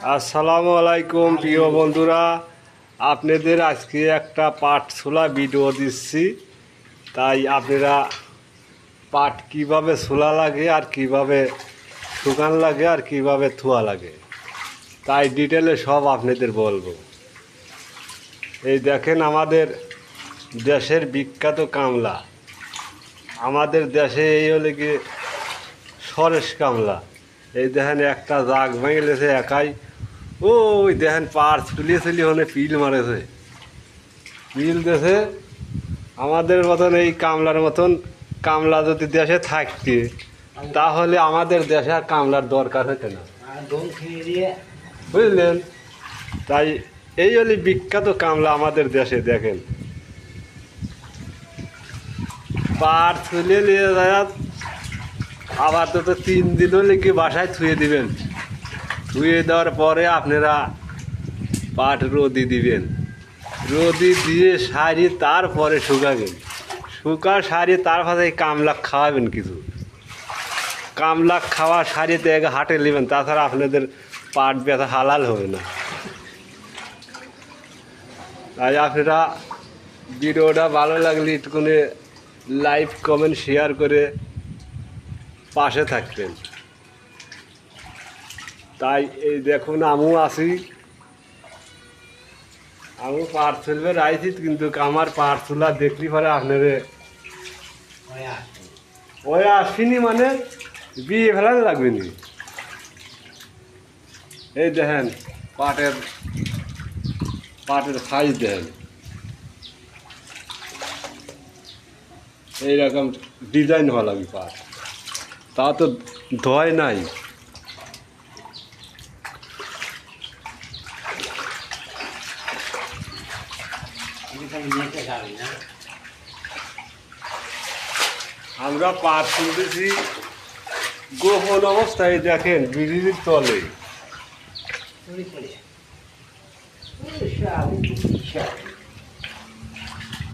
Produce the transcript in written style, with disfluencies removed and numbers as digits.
আসসালামু আলাইকুম প্রিয় বন্ধুরা, আপনাদের আজকে একটা পাট ছোলা ভিডিও দিচ্ছি। তাই আপনারা পাট কিভাবে ছোলা লাগে আর কিভাবে শুকান লাগে আর কিভাবে ধোয়া লাগে তাই ডিটেলে সব আপনাদের বলবো। এই দেখেন আমাদের দেশের বিখ্যাত কামলা, আমাদের দেশে এই হলে কি সরেশ কামলা। এই দেখেন একটা জাগ ভেঙে লেছে একাই, ওই দেখেন পার চুলিয়ে চুলিয়ে ওখানে পিল মারেছে, পিল দেশে। আমাদের মতন এই কামলার মতন কামলা যদি দেশে থাকতে তাহলে আমাদের দেশে আর কামলার দরকার হতো না, বুঝলেন। তাই এই হলে বিখ্যাত কামলা আমাদের দেশে। দেখেন পার চুলিয়ে নিয়ে যায়, আবার তো 3 দিন হলে কি বাসায় থুয়ে দিবেন। ধুয়ে দেওয়ার পরে আপনারা পাট রোদি দিবেন, রোদি দিয়ে সারিয়ে তারপরে শুকাবেন, সারিয়ে তারপরে কামলা খাওয়াবেন। কিছু কামলা খাওয়া সারিয়ে থেকে হাটে নেবেন, তাছাড়া আপনাদের পাট ব্যথা হালাল হবে না। তাই আপনারা ভিডিওটা ভালো লাগলে একটুখানি লাইক কমেন্ট শেয়ার করে পাশে থাকবেন। তাই এই দেখুন আমিও আছি, আমি পাট চুলবে রাইছি, কিন্তু আমার পাট চুলা দেখলি পরে আপনারে ওই আসিনি মানে বিয়ে ফেলার লাগবে নি। এই দেখেন পাটের সাইজ দেখেন, এইরকম ডিজাইন হওয়া লাগবে পাট, তা তো ধয় নাই। আমরা পাট তুলতেছি গোপন অবস্থায়, দেখেন বিড়ির তলে।